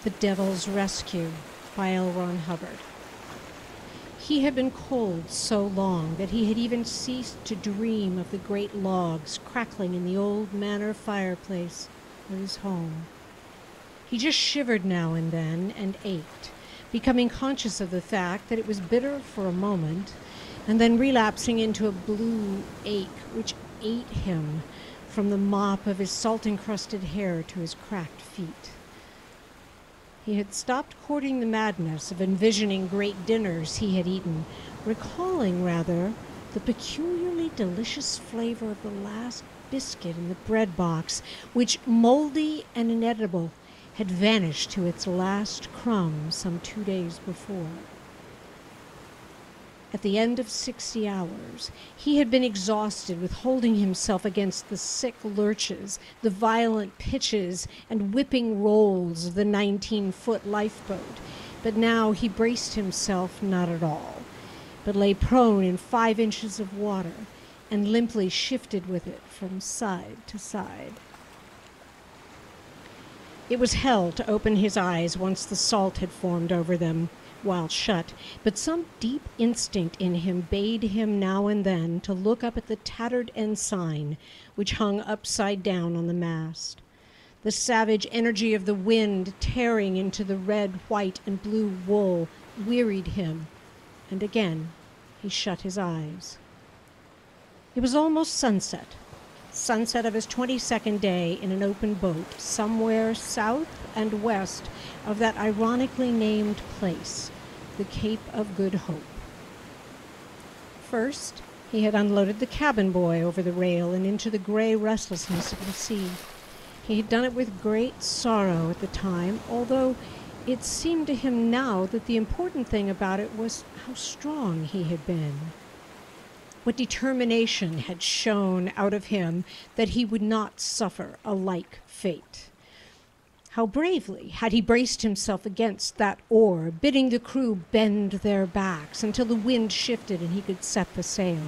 The Devil's Rescue by L. Ron Hubbard. He had been cold so long that he had even ceased to dream of the great logs crackling in the old manor fireplace of his home. He just shivered now and then and ached, becoming conscious of the fact that it was bitter for a moment, and then relapsing into a blue ache which ate him from the mop of his salt-encrusted hair to his cracked feet. He had stopped courting the madness of envisioning great dinners he had eaten, recalling, rather, the peculiarly delicious flavor of the last biscuit in the bread box, which, moldy and inedible, had vanished to its last crumb some 2 days before. At the end of 60 hours, he had been exhausted with holding himself against the sick lurches, the violent pitches and whipping rolls of the 19-foot lifeboat, but now he braced himself not at all, but lay prone in 5 inches of water and limply shifted with it from side to side. It was hell to open his eyes once the salt had formed over them, while shut, but some deep instinct in him bade him now and then to look up at the tattered ensign which hung upside down on the mast. The savage energy of the wind tearing into the red, white, and blue wool wearied him, and again he shut his eyes. It was almost sunset of his 22nd day in an open boat somewhere south and west of that ironically named place, the Cape of Good Hope. First, he had unloaded the cabin boy over the rail and into the gray restlessness of the sea. He had done it with great sorrow at the time, although it seemed to him now that the important thing about it was how strong he had been. What determination had shone out of him that he would not suffer a like fate. How bravely had he braced himself against that oar, bidding the crew bend their backs until the wind shifted and he could set the sail.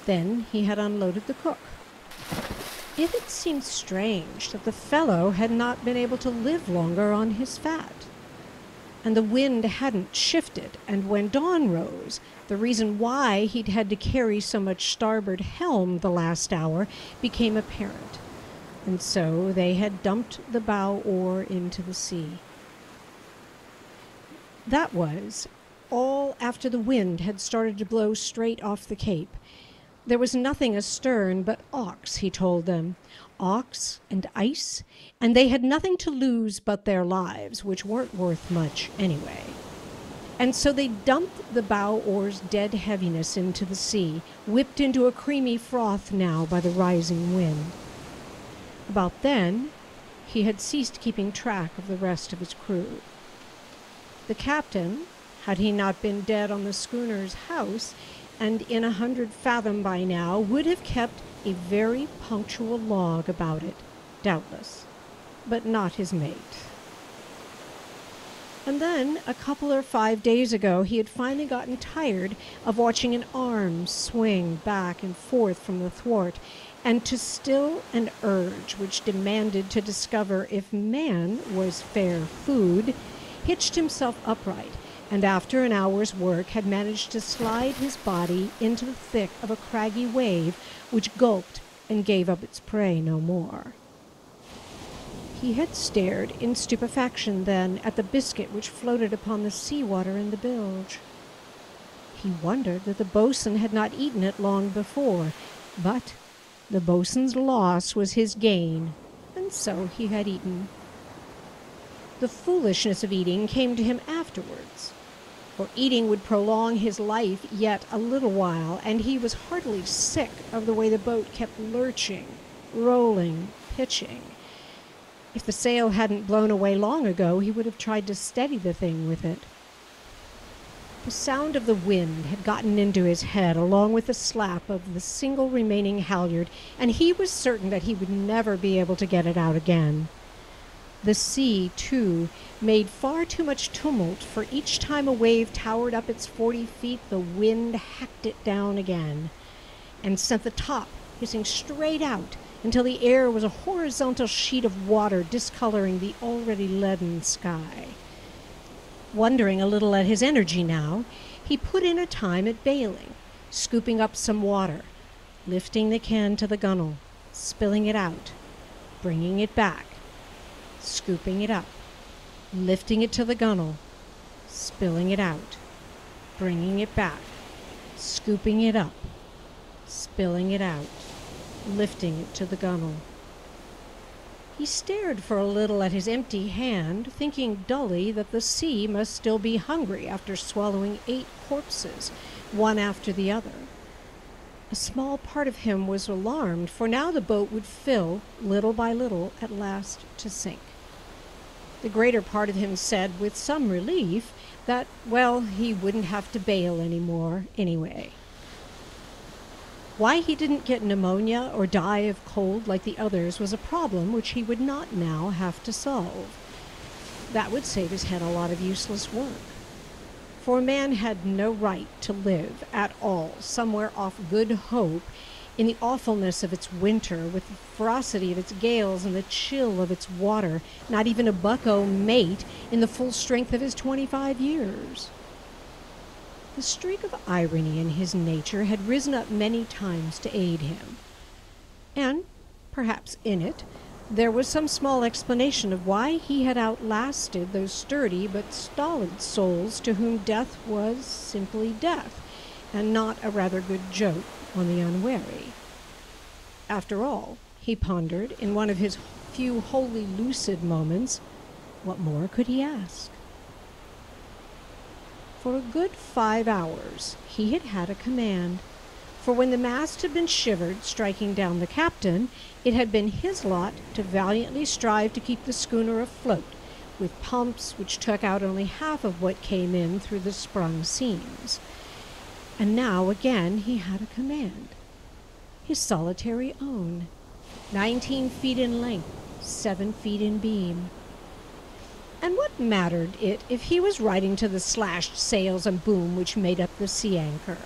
Then he had unloaded the cook. It had seemed strange that the fellow had not been able to live longer on his fat. And the wind hadn't shifted, and when dawn rose, the reason why he'd had to carry so much starboard helm the last hour became apparent. And so they had dumped the bow oar into the sea. That was all after the wind had started to blow straight off the cape. There was nothing astern but ox, he told them. Ox and ice, and they had nothing to lose but their lives, which weren't worth much anyway. And so they dumped the bow oar's dead heaviness into the sea, whipped into a creamy froth now by the rising wind. About then, he had ceased keeping track of the rest of his crew. The captain, had he not been dead on the schooner's house, and in 100 fathom by now, would have kept a very punctual log about it, doubtless, but not his mate. And then, a couple or 5 days ago, he had finally gotten tired of watching an arm swing back and forth from the thwart, and to still an urge which demanded to discover if man was fair food, hitched himself upright, and after an hour's work had managed to slide his body into the thick of a craggy wave which gulped and gave up its prey no more. He had stared in stupefaction then at the biscuit which floated upon the sea-water in the bilge. He wondered that the boatswain had not eaten it long before, but the boatswain's loss was his gain, and so he had eaten. The foolishness of eating came to him afterwards, for eating would prolong his life yet a little while, and he was heartily sick of the way the boat kept lurching, rolling, pitching. If the sail hadn't blown away long ago, he would have tried to steady the thing with it. The sound of the wind had gotten into his head along with the slap of the single remaining halyard, and he was certain that he would never be able to get it out again. The sea, too, made far too much tumult, for each time a wave towered up its 40 feet, the wind hacked it down again and sent the top hissing straight out until the air was a horizontal sheet of water discoloring the already leaden sky. Wondering a little at his energy now, he put in a time at bailing, scooping up some water, lifting the can to the gunwale, spilling it out, bringing it back, scooping it up, lifting it to the gunwale, spilling it out, bringing it back, scooping it up, spilling it out, lifting it to the gunwale. He stared for a little at his empty hand, thinking dully that the sea must still be hungry after swallowing 8 corpses, one after the other. A small part of him was alarmed, for now the boat would fill, little by little, at last to sink. The greater part of him said, with some relief, that, well, he wouldn't have to bail anymore anyway. Why he didn't get pneumonia or die of cold like the others was a problem which he would not now have to solve. That would save his head a lot of useless work. For a man had no right to live at all somewhere off Good Hope in the awfulness of its winter, with the ferocity of its gales and the chill of its water, not even a bucko mate in the full strength of his 25 years. The streak of irony in his nature had risen up many times to aid him, and perhaps in it there was some small explanation of why he had outlasted those sturdy but stolid souls to whom death was simply death, and not a rather good joke on the unwary. After all, he pondered in one of his few wholly lucid moments, what more could he ask? For a good 5 hours he had had a command, for when the mast had been shivered, striking down the captain, it had been his lot to valiantly strive to keep the schooner afloat, with pumps which took out only half of what came in through the sprung seams. And now again he had a command, his solitary own, 19 feet in length, 7 feet in beam. And what mattered it if he was riding to the slashed sails and boom which made up the sea anchor?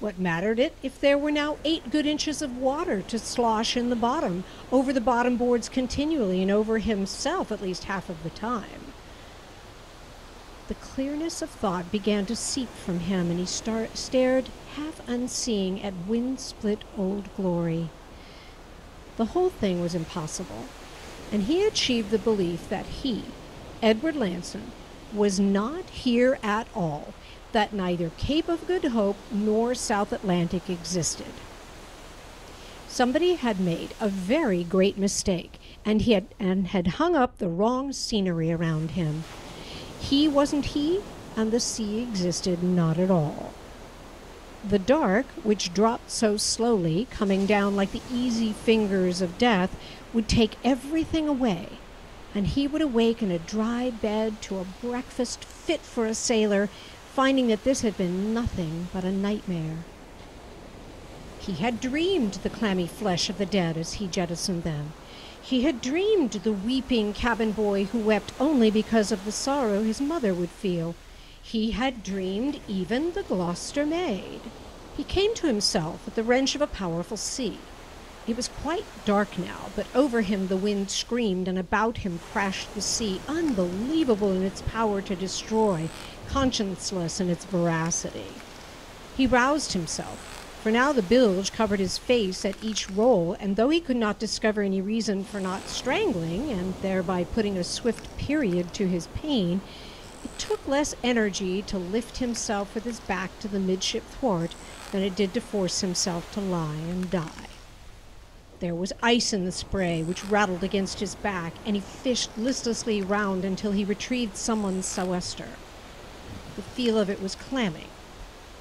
What mattered it if there were now 8 good inches of water to slosh in the bottom, over the bottom boards continually, and over himself at least half of the time? The clearness of thought began to seep from him, and he stared half unseeing at wind-split old glory. The whole thing was impossible, and he achieved the belief that he, Edward Lanson, was not here at all, that neither Cape of Good Hope nor South Atlantic existed. Somebody had made a very great mistake, and had hung up the wrong scenery around him. He wasn't he, and the sea existed not at all. The dark, which dropped so slowly, coming down like the easy fingers of death, would take everything away, and he would awake in a dry bed to a breakfast fit for a sailor, finding that this had been nothing but a nightmare. He had dreamed the clammy flesh of the dead as he jettisoned them. He had dreamed the weeping cabin boy who wept only because of the sorrow his mother would feel. He had dreamed even the Gloucester maid. He came to himself at the wrench of a powerful sea. It was quite dark now, but over him the wind screamed, and about him crashed the sea, unbelievable in its power to destroy, conscienceless in its veracity. He roused himself, for now the bilge covered his face at each roll, and though he could not discover any reason for not strangling, and thereby putting a swift period to his pain, it took less energy to lift himself with his back to the midship thwart than it did to force himself to lie and die. There was ice in the spray, which rattled against his back, and he fished listlessly round until he retrieved someone's sou'wester. The feel of it was clammy,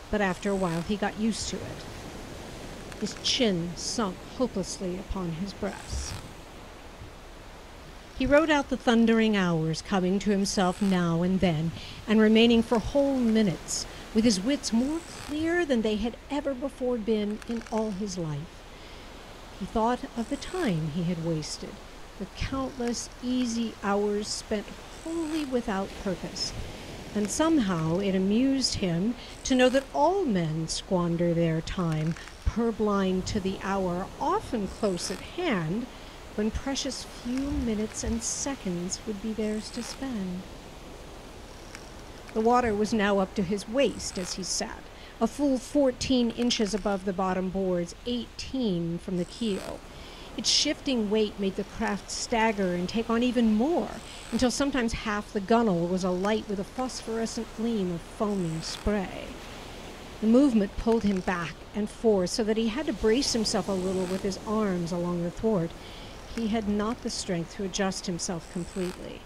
but after a while he got used to it. His chin sunk hopelessly upon his breast. He wrote out the thundering hours, coming to himself now and then, and remaining for whole minutes, with his wits more clear than they had ever before been in all his life. He thought of the time he had wasted, the countless easy hours spent wholly without purpose. And somehow it amused him to know that all men squander their time, purblind to the hour, often close at hand, when precious few minutes and seconds would be theirs to spend. The water was now up to his waist as he sat, a full 14 inches above the bottom boards, 18 from the keel. Its shifting weight made the craft stagger and take on even more, until sometimes half the gunwale was alight with a phosphorescent gleam of foaming spray. The movement pulled him back and forth so that he had to brace himself a little with his arms along the thwart. He had not the strength to adjust himself completely.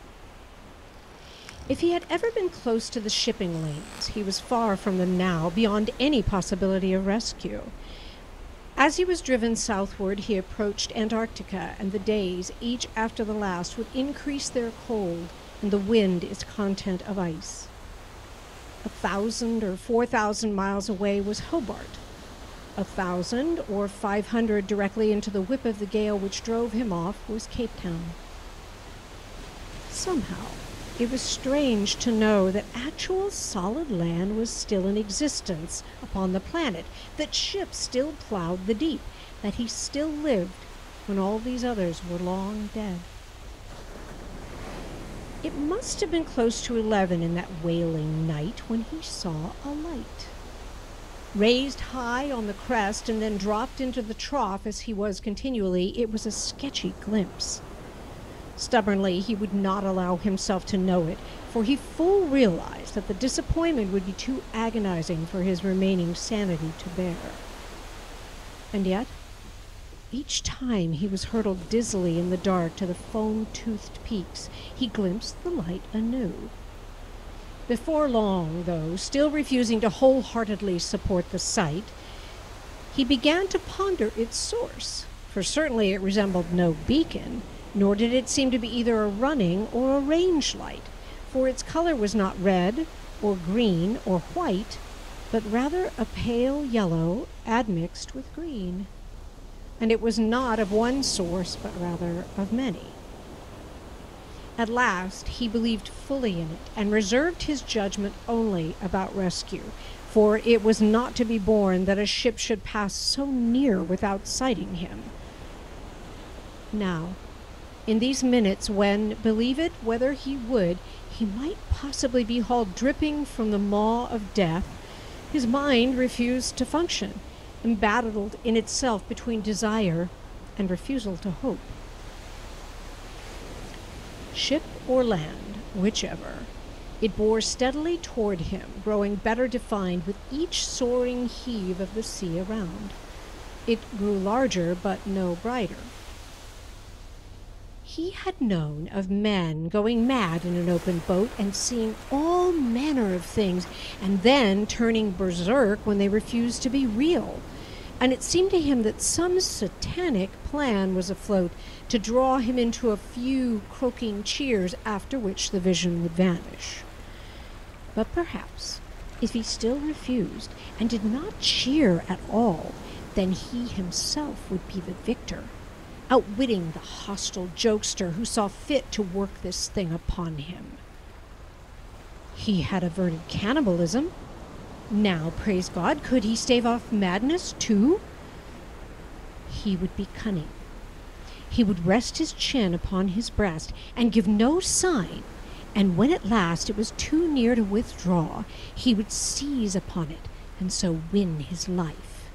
If he had ever been close to the shipping lanes, he was far from them now, beyond any possibility of rescue. As he was driven southward, he approached Antarctica, and the days, each after the last, would increase their cold, and the wind its content of ice. 1,000 or 4,000 miles away was Hubbard. 1,000 or 500 directly into the whip of the gale which drove him off was Cape Town. Somehow, it was strange to know that actual solid land was still in existence upon the planet, that ships still plowed the deep, that he still lived when all these others were long dead. It must have been close to 11 in that wailing night when he saw a light. Raised high on the crest and then dropped into the trough as he was continually, it was a sketchy glimpse. Stubbornly, he would not allow himself to know it, for he full realized that the disappointment would be too agonizing for his remaining sanity to bear. And yet, each time he was hurtled dizzily in the dark to the foam-toothed peaks, he glimpsed the light anew. Before long, though, still refusing to wholeheartedly support the sight, he began to ponder its source, for certainly it resembled no beacon, nor did it seem to be either a running or a range light, for its color was not red or green or white, but rather a pale yellow admixed with green. And it was not of one source, but rather of many. At last he believed fully in it, and reserved his judgment only about rescue, for it was not to be borne that a ship should pass so near without sighting him. Now, in these minutes when, believe it whether he would, he might possibly be hauled dripping from the maw of death, his mind refused to function, embattled in itself between desire and refusal to hope. Ship or land, whichever, it bore steadily toward him, growing better defined with each soaring heave of the sea around. It grew larger, but no brighter. He had known of men going mad in an open boat and seeing all manner of things, and then turning berserk when they refused to be real. And it seemed to him that some satanic plan was afloat to draw him into a few croaking cheers, after which the vision would vanish. But perhaps, if he still refused and did not cheer at all, then he himself would be the victor, outwitting the hostile jokester who saw fit to work this thing upon him. He had averted cannibalism. Now, praise God, could he stave off madness too? He would be cunning. He would rest his chin upon his breast and give no sign, and when at last it was too near to withdraw, he would seize upon it and so win his life.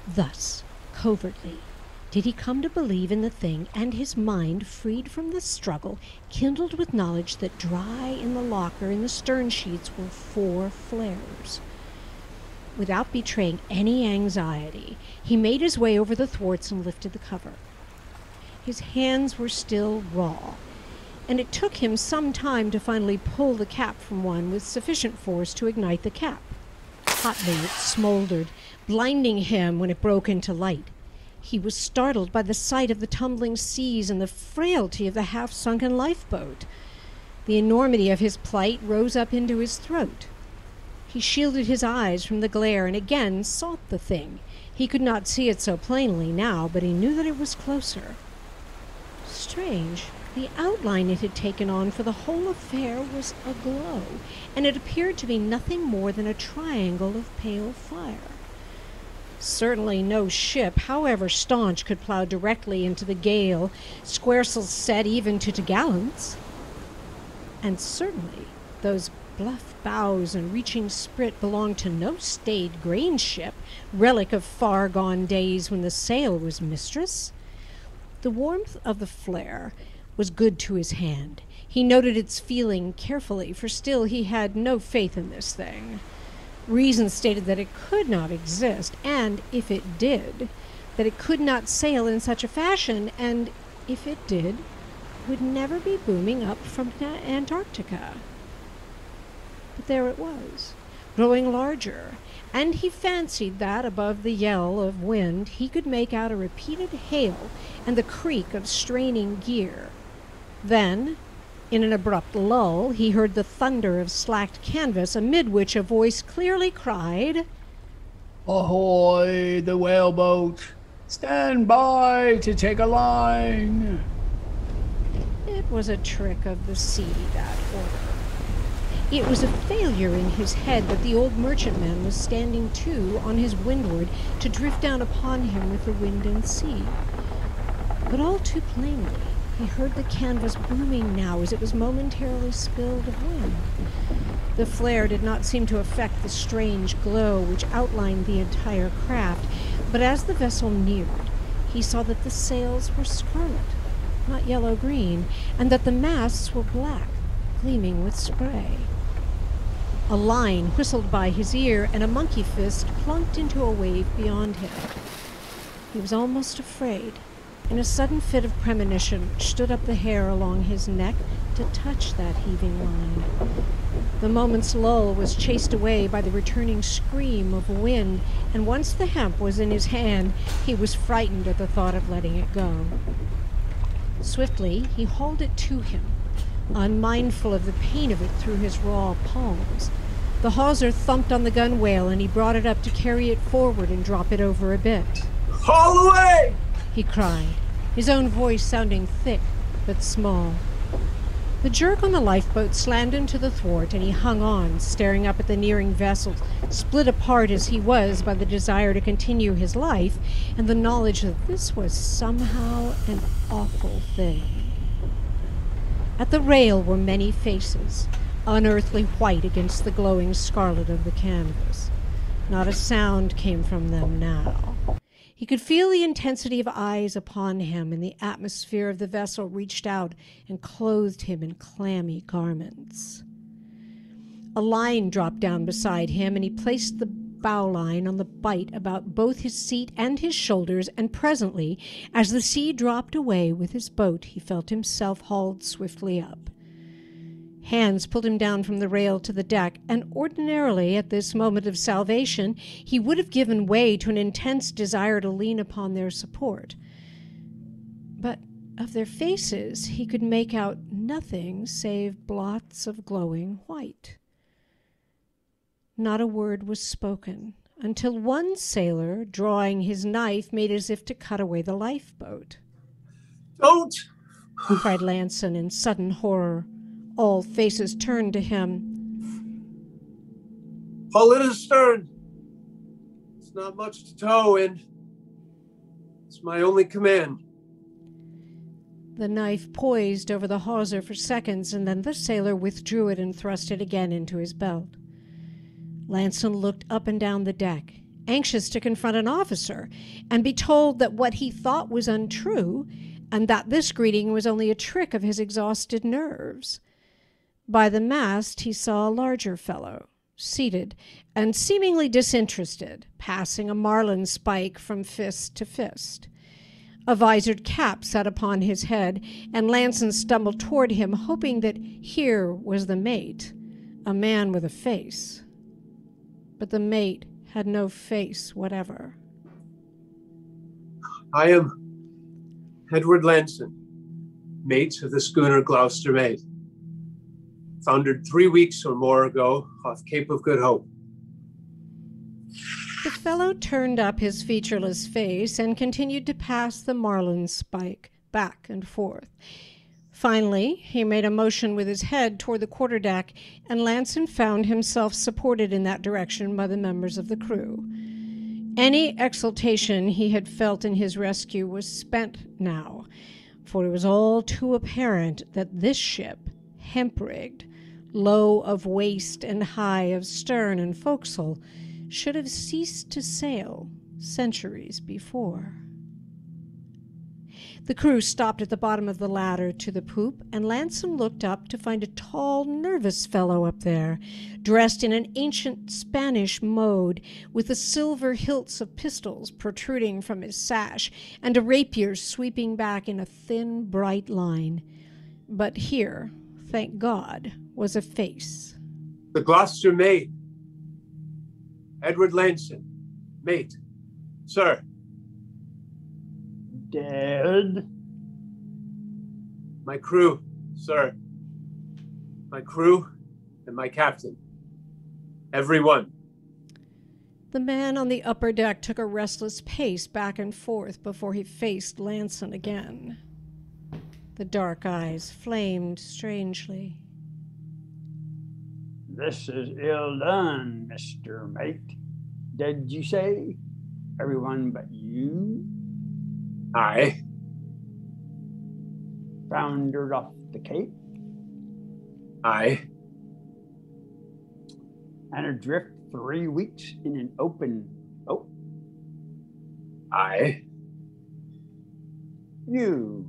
Thus, covertly, did he come to believe in the thing, and his mind, freed from the struggle, kindled with knowledge that dry in the locker in the stern sheets were 4 flares. Without betraying any anxiety, he made his way over the thwarts and lifted the cover. His hands were still raw, and it took him some time to finally pull the cap from one with sufficient force to ignite the cap. Hotly it smoldered, blinding him when it broke into light. He was startled by the sight of the tumbling seas and the frailty of the half-sunken lifeboat. The enormity of his plight rose up into his throat. He shielded his eyes from the glare and again sought the thing. He could not see it so plainly now, but he knew that it was closer. strange. The outline it had taken on for the whole affair was aglow, and it appeared to be nothing more than a triangle of pale fire. Certainly no ship, however staunch, could plow directly into the gale, squaresails set even to topgallants. And certainly those bluff bows and reaching sprit belonged to no staid grain ship, relic of far-gone days when the sail was mistress. The warmth of the flare was good to his hand. He noted its feeling carefully, for still he had no faith in this thing. Reason stated that it could not exist, and if it did, that it could not sail in such a fashion, and if it did, would never be booming up from Antarctica. But there it was, growing larger, and he fancied that above the yell of wind he could make out a repeated hail and the creak of straining gear. Then, in an abrupt lull, he heard the thunder of slacked canvas, amid which a voice clearly cried, "Ahoy, the whaleboat! Stand by to take a line!" It was a trick of the sea, that order. It was a failure in his head that the old merchantman was standing to on his windward to drift down upon him with the wind and sea. But all too plainly, he heard the canvas booming now as it was momentarily spilled of wind. The flare did not seem to affect the strange glow which outlined the entire craft, but as the vessel neared, he saw that the sails were scarlet, not yellow-green, and that the masts were black, gleaming with spray. A line whistled by his ear, and a monkey fist plunked into a wave beyond him. He was almost afraid, in a sudden fit of premonition which stood up the hair along his neck, to touch that heaving line. The moment's lull was chased away by the returning scream of wind, and once the hemp was in his hand, he was frightened at the thought of letting it go. Swiftly, he hauled it to him, unmindful of the pain of it through his raw palms. The hawser thumped on the gunwale, and he brought it up to carry it forward and drop it over a bit. "Haul away!" he cried, his own voice sounding thick but small. The jerk on the lifeboat slammed him to the thwart, and he hung on, staring up at the nearing vessel, split apart as he was by the desire to continue his life and the knowledge that this was somehow an awful thing. At the rail were many faces, unearthly white against the glowing scarlet of the canvas. Not a sound came from them now. He could feel the intensity of eyes upon him, and the atmosphere of the vessel reached out and clothed him in clammy garments. A line dropped down beside him, and he placed the bowline on the bight about both his seat and his shoulders, and presently, as the sea dropped away with his boat, he felt himself hauled swiftly up. Hands pulled him down from the rail to the deck, and ordinarily at this moment of salvation he would have given way to an intense desire to lean upon their support. But of their faces he could make out nothing save blots of glowing white. Not a word was spoken, until one sailor, drawing his knife, made as if to cut away the lifeboat. "Don't!" cried Lanson in sudden horror. All faces turned to him. "Haul it astern. It's not much to tow, and it's my only command." The knife poised over the hawser for seconds, and then the sailor withdrew it and thrust it again into his belt. Lanson looked up and down the deck, anxious to confront an officer and be told that what he thought was untrue, and that this greeting was only a trick of his exhausted nerves. By the mast he saw a larger fellow, seated and seemingly disinterested, passing a marlin spike from fist to fist. A visored cap sat upon his head, and Lanson stumbled toward him, hoping that here was the mate, a man with a face. But the mate had no face whatever. "I am Edward Lanson, mate of the schooner Gloucester Maid. Foundered 3 weeks or more ago off Cape of Good Hope." The fellow turned up his featureless face and continued to pass the marlin spike back and forth. Finally, he made a motion with his head toward the quarterdeck, and Lanson found himself supported in that direction by the members of the crew. Any exultation he had felt in his rescue was spent now, for it was all too apparent that this ship, hemp-rigged, low of waist and high of stern and forecastle, should have ceased to sail centuries before. The crew stopped at the bottom of the ladder to the poop, and Lanson looked up to find a tall, nervous fellow up there, dressed in an ancient Spanish mode, with the silver hilts of pistols protruding from his sash, and a rapier sweeping back in a thin, bright line. But here, thank God, was a face. The Gloucester mate. Edward Lanson, mate. Sir. Dead? My crew, sir. My crew and my captain. Everyone. The man on the upper deck took a restless pace back and forth before he faced Lanson again. The dark eyes flamed strangely. This is ill done, Mr. Mate. Did you say? Everyone but you? Aye. Foundered off the Cape? Aye. And adrift 3 weeks in an open boat? Aye. You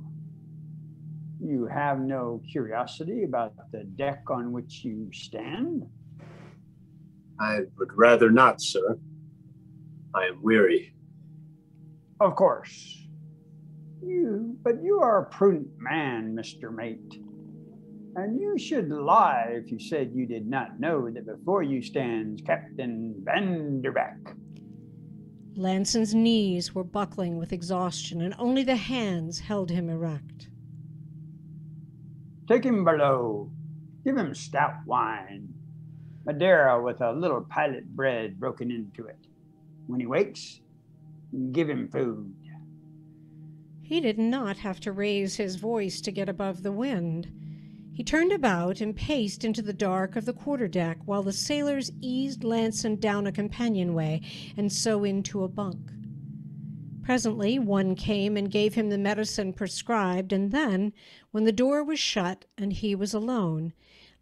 have no curiosity about the deck on which you stand? I would rather not, sir. I am weary. Of course. But you are a prudent man, Mr. Mate. And you should lie if you said you did not know that before you stands Captain Vanderbeck. Lanson's knees were buckling with exhaustion, and only the hands held him erect. Take him below. Give him stout wine. Madeira with a little pilot bread broken into it. When he wakes, give him food. He did not have to raise his voice to get above the wind. He turned about and paced into the dark of the quarterdeck while the sailors eased Lanson down a companionway and so into a bunk. Presently, one came and gave him the medicine prescribed, and then, when the door was shut and he was alone,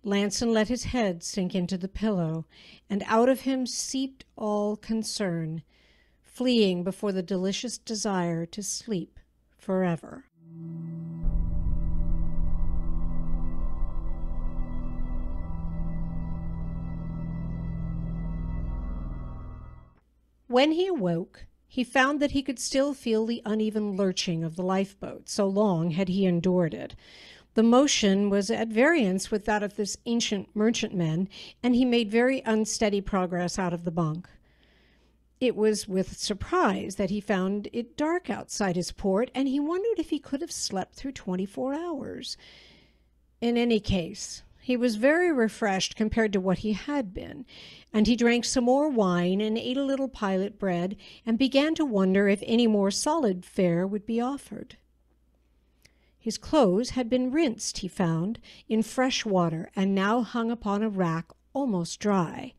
Lanson let his head sink into the pillow, and out of him seeped all concern, fleeing before the delicious desire to sleep forever. When he awoke, he found that he could still feel the uneven lurching of the lifeboat, so long had he endured it. The motion was at variance with that of this ancient merchantman, and he made very unsteady progress out of the bunk. It was with surprise that he found it dark outside his port, and he wondered if he could have slept through 24 hours. In any case, he was very refreshed compared to what he had been, and he drank some more wine and ate a little pilot bread and began to wonder if any more solid fare would be offered. His clothes had been rinsed, he found, in fresh water and now hung upon a rack almost dry.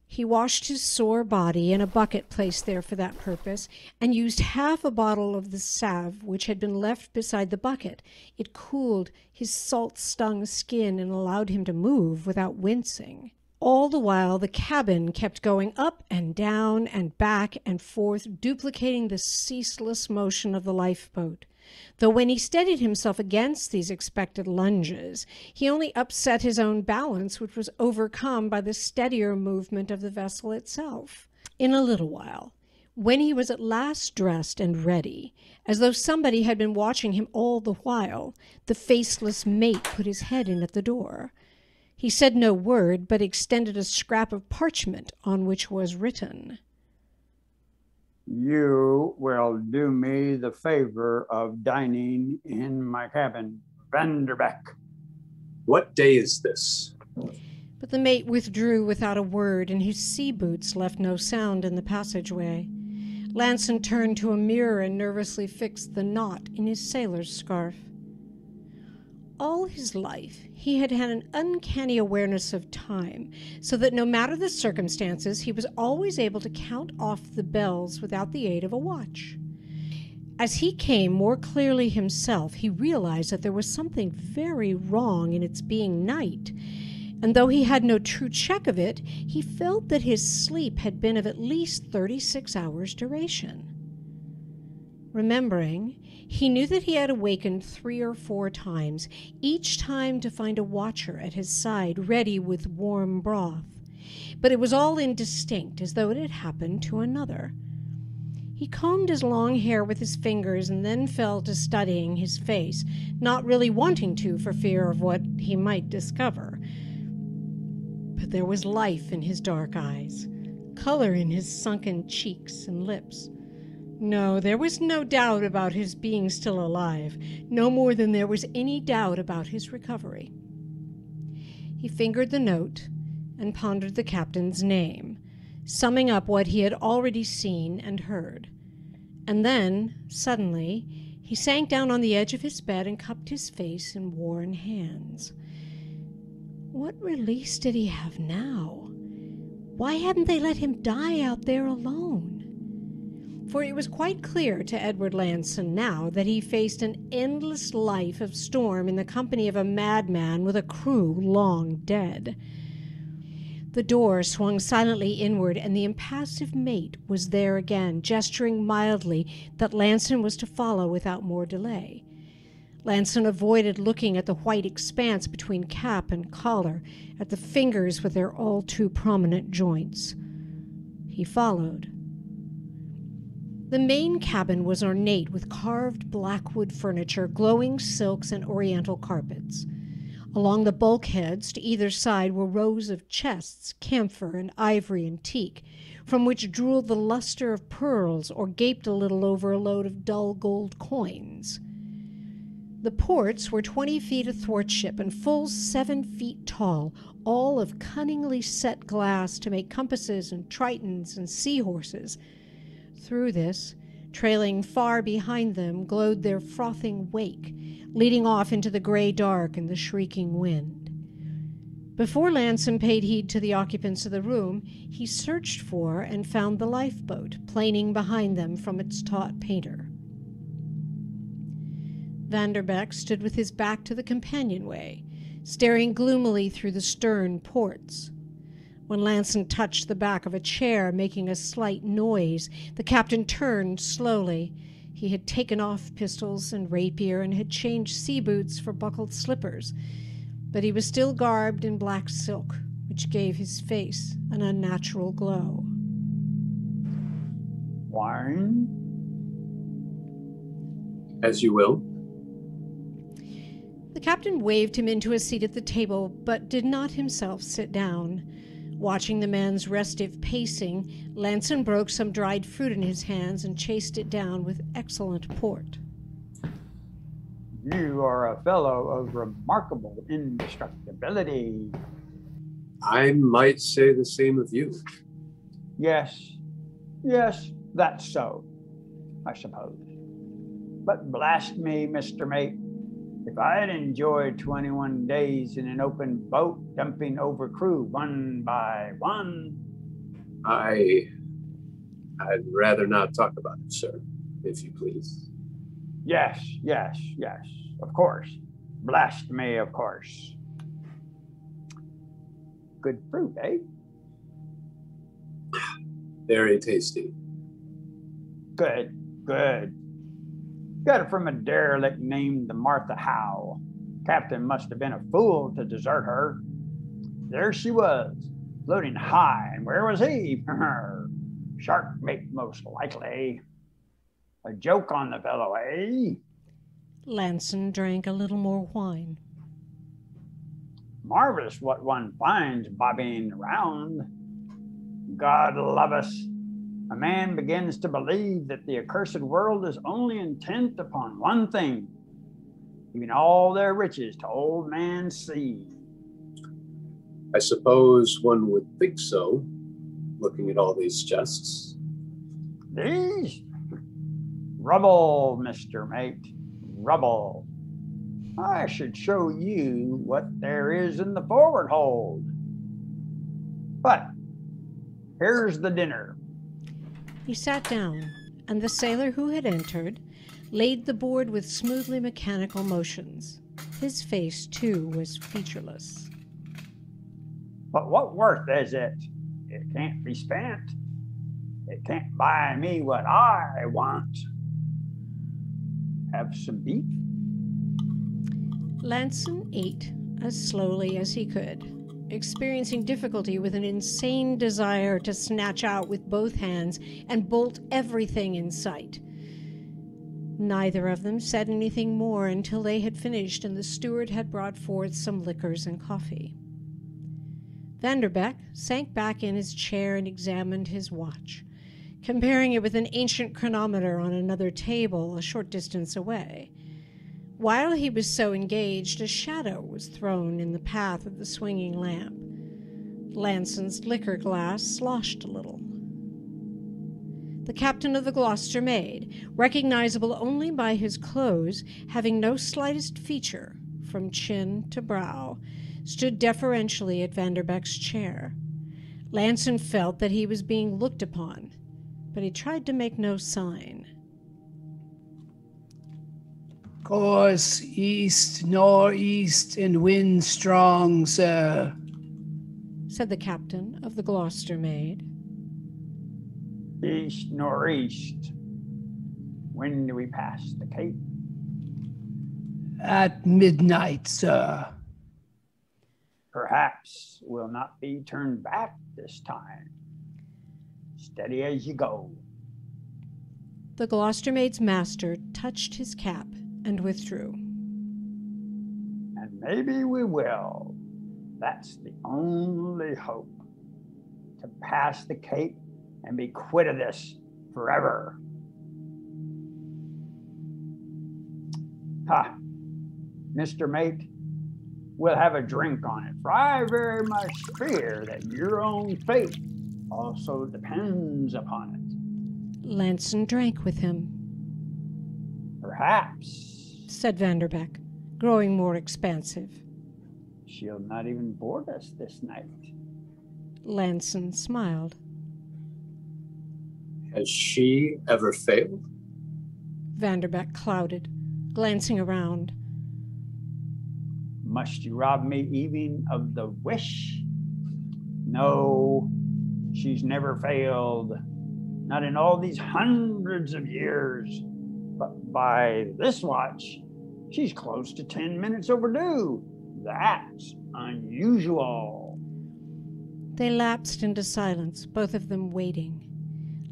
He washed his sore body in a bucket placed there for that purpose, and used half a bottle of the salve which had been left beside the bucket. It cooled his salt-stung skin and allowed him to move without wincing. All the while the cabin kept going up and down and back and forth, duplicating the ceaseless motion of the lifeboat. Though when he steadied himself against these expected lunges, he only upset his own balance, which was overcome by the steadier movement of the vessel itself. In a little while, when he was at last dressed and ready, as though somebody had been watching him all the while, the faceless mate put his head in at the door. He said no word, but extended a scrap of parchment on which was written, "You will do me the favor of dining in my cabin, Vanderbeck." What day is this? But the mate withdrew without a word, and his sea boots left no sound in the passageway. Lanson turned to a mirror and nervously fixed the knot in his sailor's scarf. All his life, he had had an uncanny awareness of time, so that no matter the circumstances, he was always able to count off the bells without the aid of a watch. As he came more clearly himself, he realized that there was something very wrong in its being night, and though he had no true check of it, he felt that his sleep had been of at least 36 hours' duration. Remembering, he knew that he had awakened 3 or 4 times, each time to find a watcher at his side ready with warm broth, but it was all indistinct, as though it had happened to another. He combed his long hair with his fingers and then fell to studying his face, not really wanting to for fear of what he might discover. But there was life in his dark eyes, color in his sunken cheeks and lips. No, there was no doubt about his being still alive, no more than there was any doubt about his recovery. He fingered the note and pondered the captain's name, summing up what he had already seen and heard. And then, suddenly, he sank down on the edge of his bed and cupped his face in worn hands. What release did he have now? Why hadn't they let him die out there alone? For it was quite clear to Edward Lanson now that he faced an endless life of storm in the company of a madman with a crew long dead. The door swung silently inward, and the impassive mate was there again, gesturing mildly that Lanson was to follow without more delay. Lanson avoided looking at the white expanse between cap and collar, at the fingers with their all-too-prominent joints. He followed. The main cabin was ornate with carved blackwood furniture, glowing silks, and oriental carpets. Along the bulkheads to either side were rows of chests, camphor and ivory and teak, from which drooled the luster of pearls or gaped a little over a load of dull gold coins. The ports were 20 feet athwartship and full 7 feet tall, all of cunningly set glass to make compasses and tritons and seahorses. Through this, trailing far behind them, glowed their frothing wake, leading off into the gray dark and the shrieking wind. Before Lanson paid heed to the occupants of the room, he searched for and found the lifeboat, planing behind them from its taut painter. Vanderbeck stood with his back to the companionway, staring gloomily through the stern ports. When Lanson touched the back of a chair, making a slight noise, the captain turned slowly. He had taken off pistols and rapier and had changed sea boots for buckled slippers, but he was still garbed in black silk, which gave his face an unnatural glow. Wine? As you will. The captain waved him into a seat at the table, but did not himself sit down. Watching the man's restive pacing, Lanson broke some dried fruit in his hands and chased it down with excellent port. You are a fellow of remarkable indestructibility. I might say the same of you. Yes, that's so, I suppose. But blast me, Mr. Mate, if I had enjoyed 21 days in an open boat, dumping over crew one by one. I'd rather not talk about it, sir, if you please. Yes, of course. Blast me, of course. Good fruit, eh? Very tasty. Good. Got it from a derelict named Martha Howe. Captain must have been a fool to desert her. There she was, floating high, and where was he? Shark mate, most likely. A joke on the fellow, eh? Lanson drank a little more wine. Marvelous what one finds bobbing around. God love us. A man begins to believe that the accursed world is only intent upon one thing, giving all their riches to old man sea. I suppose one would think so, looking at all these chests. These? Rubble, Mr. Mate. Rubble. I should show you what there is in the forward hold. But here's the dinner. He sat down, and the sailor who had entered laid the board with smoothly mechanical motions. His face, too, was featureless. But what worth is it? It can't be spent. It can't buy me what I want. Have some beef? Lanson ate as slowly as he could, experiencing difficulty with an insane desire to snatch out with both hands and bolt everything in sight. Neither of them said anything more until they had finished and the steward had brought forth some liquors and coffee. Vanderbeck sank back in his chair and examined his watch, comparing it with an ancient chronometer on another table a short distance away. While he was so engaged, a shadow was thrown in the path of the swinging lamp. Lanson's liquor glass sloshed a little. The captain of the Gloucester Maid, recognizable only by his clothes, having no slightest feature from chin to brow, stood deferentially at Vanderbeck's chair. Lanson felt that he was being looked upon, but he tried to make no sign. Course east, northeast, and wind strong, sir, said the captain of the Gloucester Maid. East northeast. When do we pass the Cape? at midnight, sir. Perhaps we'll not be turned back this time. Steady as you go. The Gloucester Maid's master touched his cap and withdrew. And maybe we will. That's the only hope. To pass the Cape and be quit of this forever. Ha, Mr. Mate, we'll have a drink on it, for I very much fear that your own fate also depends upon it. Lanson drank with him. Perhaps, said Vanderbeck, growing more expansive. She'll not even board us this night. Lanson smiled. Has she ever failed? Vanderbeck clouded, glancing around. Must you rob me even of the wish? No, she's never failed. Not in all these hundreds of years. But by this watch, she's close to 10 minutes overdue. That's unusual. They lapsed into silence, both of them waiting.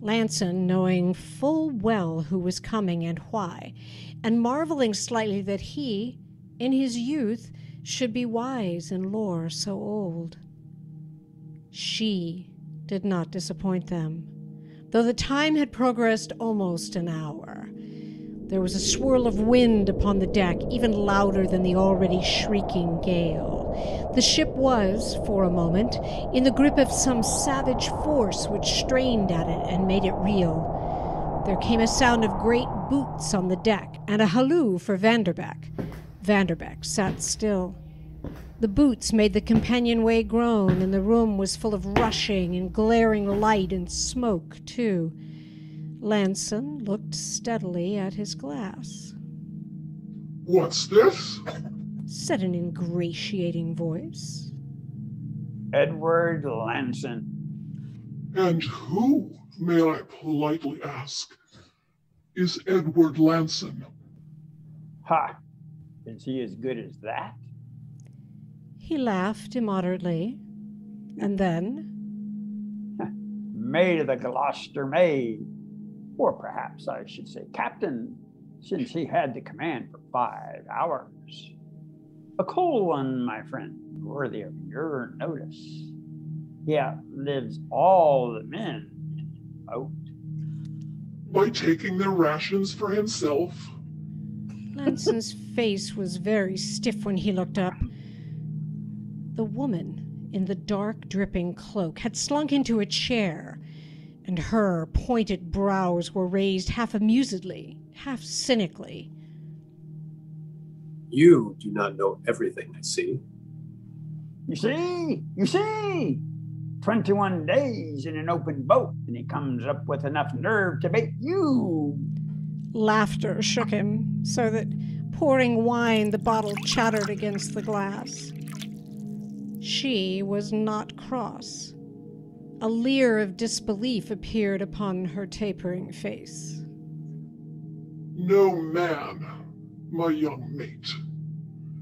Lanson knowing full well who was coming and why, and marveling slightly that he, in his youth, should be wise in lore so old. She did not disappoint them, though the time had progressed almost an hour. There was a swirl of wind upon the deck, even louder than the already shrieking gale. The ship was, for a moment, in the grip of some savage force which strained at it and made it reel. There came a sound of great boots on the deck, and a halloo for Vanderbeck. Vanderbeck sat still. The boots made the companionway groan, and the room was full of rushing and glaring light and smoke, too. Lanson looked steadily at his glass. "What's this?" said an ingratiating voice. Edward Lanson. "And who, may I politely ask, is Edward Lanson?" Ha! Is he as good as that? He laughed immoderately, and then... Maid of the Gloucester Maid, or perhaps I should say captain, since he had the command for 5 hours. A cold one, my friend, worthy of your notice. He outlives all the men in the boat. By taking their rations for himself? Lanson's face was very stiff when he looked up. The woman in the dark, dripping cloak had slunk into a chair, and her pointed brows were raised half amusedly, half cynically. You do not know everything, I see. You see, 21 days in an open boat, and he comes up with enough nerve to bait you. Laughter shook him, so that, pouring wine, the bottle chattered against the glass. She was not cross. A leer of disbelief appeared upon her tapering face. No man, my young mate,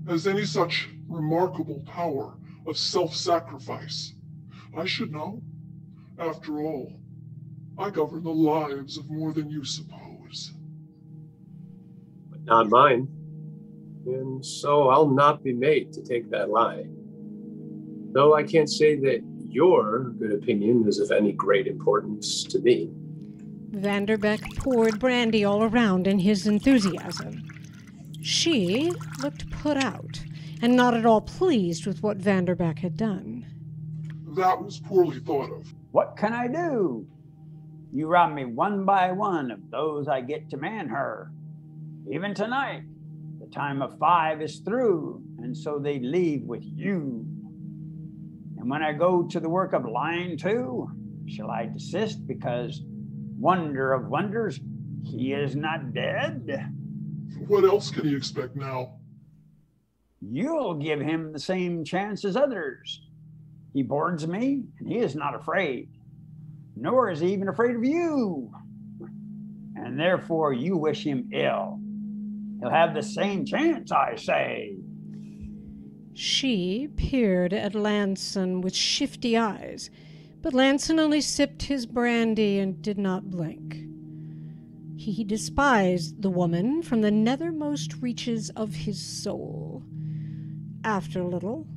has any such remarkable power of self-sacrifice. I should know. After all, I govern the lives of more than you suppose. But not mine. And so I'll not be made to take that lie. Though I can't say that your good opinion is of any great importance to me. Vanderbeck poured brandy all around in his enthusiasm. She looked put out, and not at all pleased with what Vanderbeck had done. That was poorly thought of. What can I do? You rob me one by one of those I get to man her. Even tonight, the time of 5 is through, and so they leave with you. And when I go to the work of line 2, shall I desist because, wonder of wonders, he is not dead? What else can you expect now? You'll give him the same chance as others. He boards me, and he is not afraid, nor is he even afraid of you. And therefore you wish him ill. He'll have the same chance, I say. She peered at Lanson with shifty eyes, but Lanson only sipped his brandy and did not blink. He despised the woman from the nethermost reaches of his soul. After a little,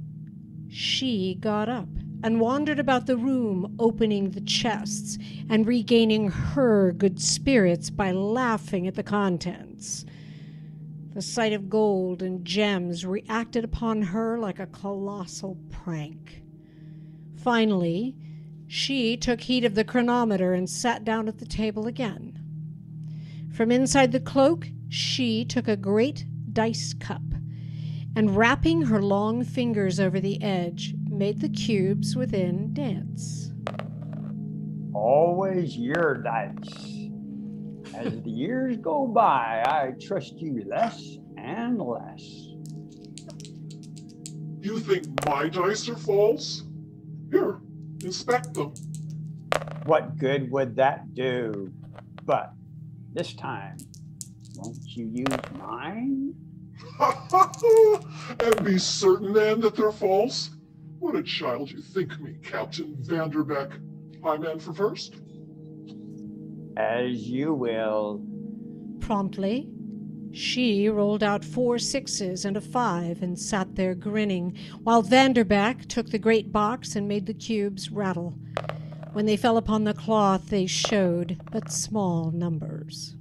she got up and wandered about the room, opening the chests and regaining her good spirits by laughing at the contents. The sight of gold and gems reacted upon her like a colossal prank. Finally, she took heed of the chronometer and sat down at the table again. From inside the cloak, she took a great dice cup, and wrapping her long fingers over the edge, made the cubes within dance. Always your dice. As the years go by, I trust you less and less. You think my dice are false? Here, inspect them. What good would that do? But this time, won't you use mine? And be certain then that they're false? What a child you think me, Captain Vanderbeck. I man for first? As you will. Promptly, she rolled out 4 6s and a 5 and sat there grinning, while Vanderbeck took the great box and made the cubes rattle. When they fell upon the cloth, they showed but small numbers.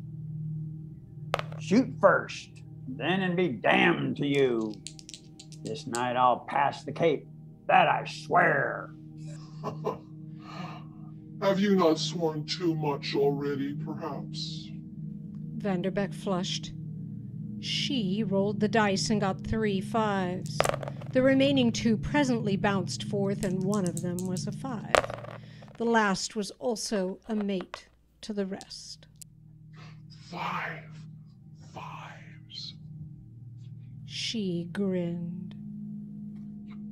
Shoot first, then and be damned to you. This night I'll pass the Cape, that I swear. Have you not sworn too much already, perhaps? Vanderbeck flushed. She rolled the dice and got 3 5s. The remaining 2 presently bounced forth, and one of them was a 5. The last was also a mate to the rest. 5 5s. She grinned.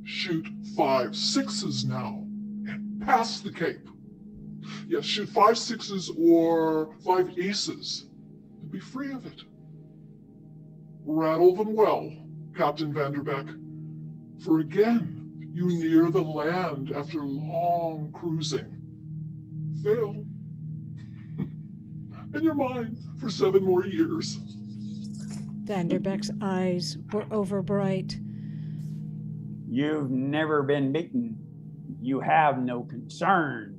Shoot 5 6s now, and pass the Cape. Yes, shoot 5 6s or 5 aces, and be free of it. Rattle them well, Captain Vanderbeck, for again you near the land after long cruising. Fail, and you're mine for 7 more years. Vanderbeck's eyes were overbright. You've never been beaten. You have no concern.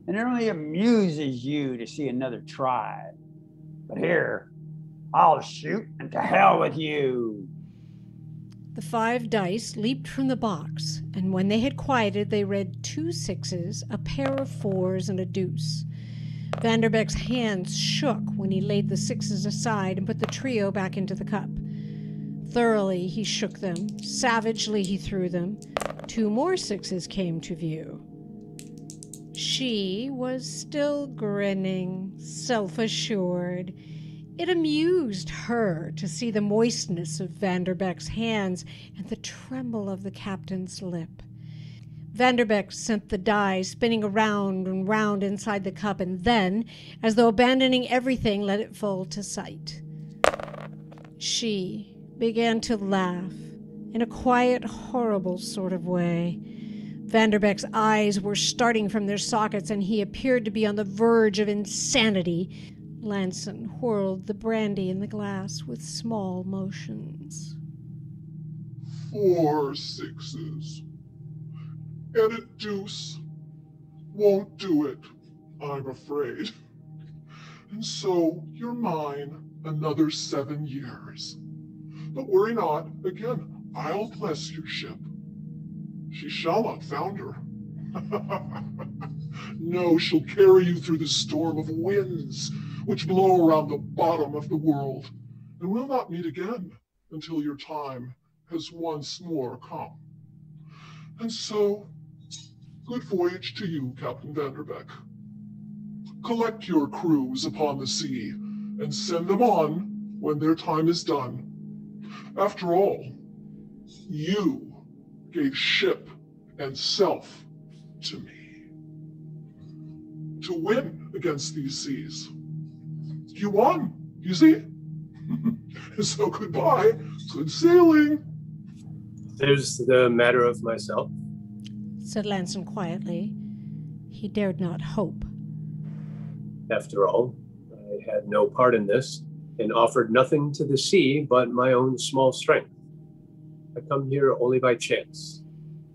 And it only amuses you to see another try. But here, I'll shoot, and to hell with you. The 5 dice leaped from the box, and when they had quieted, they read 2 6s, a pair of 4s, and a deuce. Vanderbeck's hands shook when he laid the sixes aside and put the trio back into the cup. Thoroughly he shook them. Savagely he threw them. 2 more sixes came to view. She was still grinning, self-assured. It amused her to see the moistness of Vanderbeck's hands and the tremble of the captain's lip. Vanderbeck sent the die spinning around and round inside the cup, and then, as though abandoning everything, let it fall to sight. She began to laugh in a quiet, horrible sort of way. Vanderbeck's eyes were starting from their sockets, and he appeared to be on the verge of insanity. Lanson whirled the brandy in the glass with small motions. 4 sixes. And a deuce won't do it, I'm afraid. And so you're mine another 7 years. But worry not, again, I'll bless your ship. She shall not founder. No, she'll carry you through the storm of winds which blow around the bottom of the world, and we'll not meet again until your time has once more come. And so, good voyage to you, Captain Vanderbeck. Collect your crews upon the sea, and send them on when their time is done. After all, you gave ship and self to me. To win against these seas. You won, you see? So goodbye, good sailing. There's the matter of myself, said Lanson quietly. He dared not hope. After all, I had no part in this, and offered nothing to the sea but my own small strength. I come here only by chance,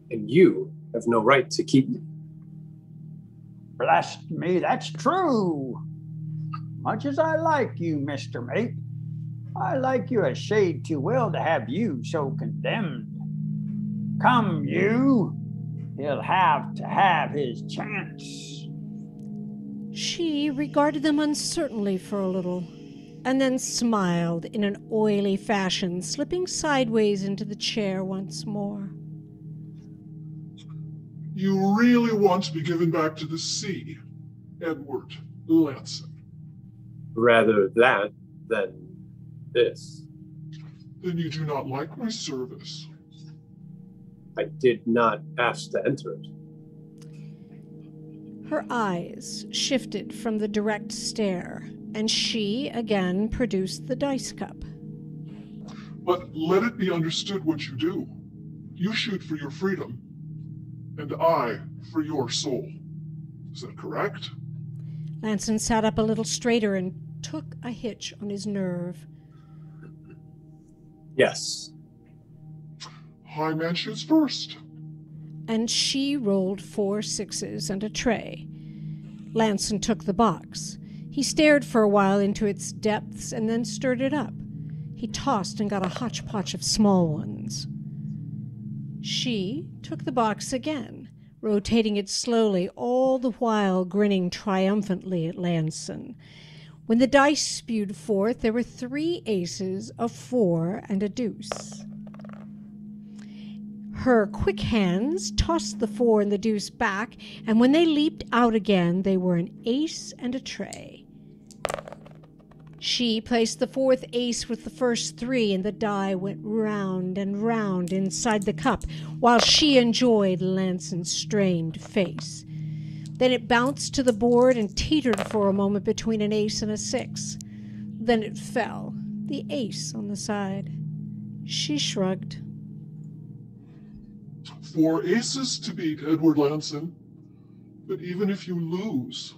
and you have no right to keep me. Bless me, that's true. Much as I like you, Mr. Mate, I like you a shade too well to have you so condemned. Come, you. He'll have to have his chance. She regarded them uncertainly for a little, and then smiled in an oily fashion, slipping sideways into the chair once more. You really want to be given back to the sea, Edward Lanson? Rather that than this. Then you do not like my service. I did not ask to enter it. Her eyes shifted from the direct stare, and she again produced the dice cup. But let it be understood what you do. You shoot for your freedom, and I for your soul. Is that correct? Lanson sat up a little straighter and took a hitch on his nerve. Yes. High man shoots first. And she rolled 4 sixes and a tray. Lanson took the box. He stared for a while into its depths and then stirred it up. He tossed and got a hodgepodge of small ones. She took the box again, rotating it slowly, all the while grinning triumphantly at Lanson. When the dice spewed forth, there were 3 aces, a 4, and a deuce. Her quick hands tossed the 4 and the deuce back, and when they leaped out again, they were an ace and a tray. She placed the 4th ace with the first 3, and the die went round and round inside the cup, while she enjoyed Lanson's strained face. Then it bounced to the board and teetered for a moment between an ace and a 6. Then it fell, the ace on the side. She shrugged. 4 aces to beat, Edward Lanson. But even if you lose,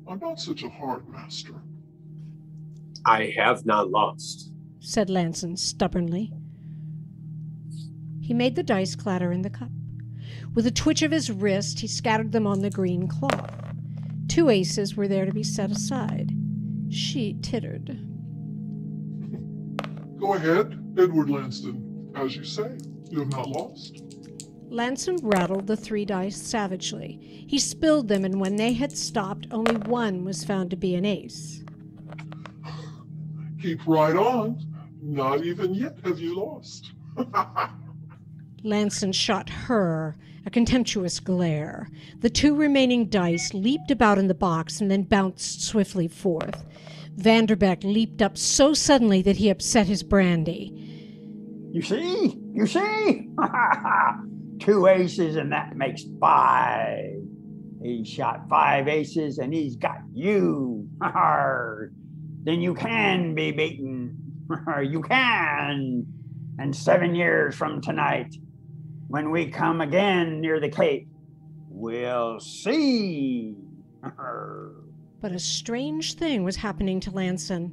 I'm not such a hard master. I have not lost, said Lanson stubbornly. He made the dice clatter in the cup. With a twitch of his wrist, he scattered them on the green cloth. 2 aces were there to be set aside. She tittered. Go ahead, Edward Lanson. As you say, you have not lost. Lanson rattled the 3 dice savagely. He spilled them, and when they had stopped, only one was found to be an ace. Keep right on. Not even yet have you lost. Lanson shot her a contemptuous glare. The 2 remaining dice leaped about in the box and then bounced swiftly forth. Vanderbeck leaped up so suddenly that he upset his brandy. You see? You see? 2 aces and that makes 5. He shot 5 aces and he's got you. Then you can be beaten. You can. And 7 years from tonight, when we come again near the Cape, we'll see. But a strange thing was happening to Lanson.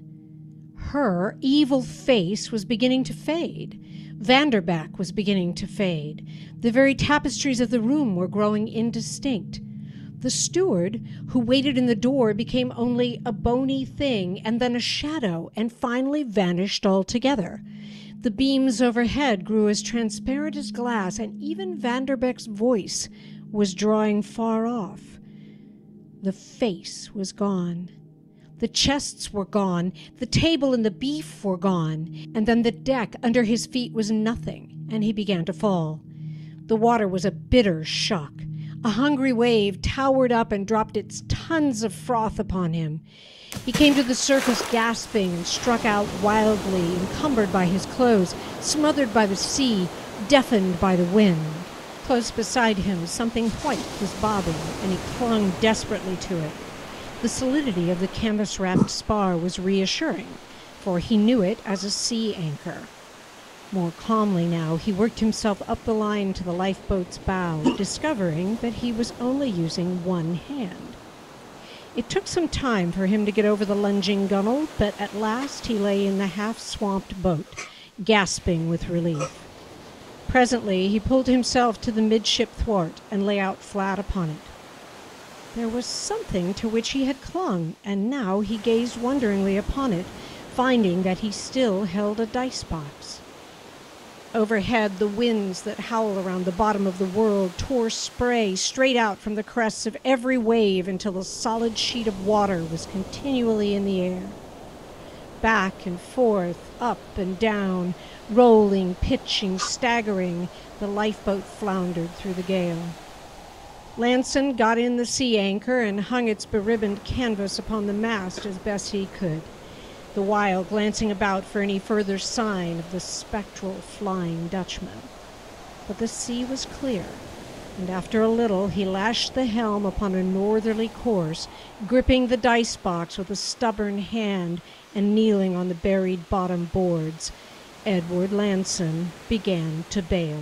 Her evil face was beginning to fade. Vanderbeck was beginning to fade. The very tapestries of the room were growing indistinct. The steward, who waited in the door, became only a bony thing, and then a shadow, and finally vanished altogether. The beams overhead grew as transparent as glass, and even Vanderbeck's voice was drawing far off. The face was gone. The chests were gone. The table and the beef were gone. And then the deck under his feet was nothing, and he began to fall. The water was a bitter shock. A hungry wave towered up and dropped its tons of froth upon him. He came to the surface gasping and struck out wildly, encumbered by his clothes, smothered by the sea, deafened by the wind. Close beside him, something white was bobbing, and he clung desperately to it. The solidity of the canvas-wrapped spar was reassuring, for he knew it as a sea anchor. More calmly now, he worked himself up the line to the lifeboat's bow, discovering that he was only using one hand. It took some time for him to get over the lunging gunwale, but at last he lay in the half-swamped boat, gasping with relief. Presently he pulled himself to the midship thwart and lay out flat upon it. There was something to which he had clung, and now he gazed wonderingly upon it, finding that he still held a dice box. Overhead, the winds that howl around the bottom of the world tore spray straight out from the crests of every wave until a solid sheet of water was continually in the air. Back and forth, up and down, rolling, pitching, staggering, the lifeboat floundered through the gale. Lanson got in the sea anchor and hung its beribboned canvas upon the mast as best he could, the while glancing about for any further sign of the spectral Flying Dutchman. But the sea was clear, and after a little he lashed the helm upon a northerly course, gripping the dice box with a stubborn hand and kneeling on the buried bottom boards. Edward Lanson began to bail.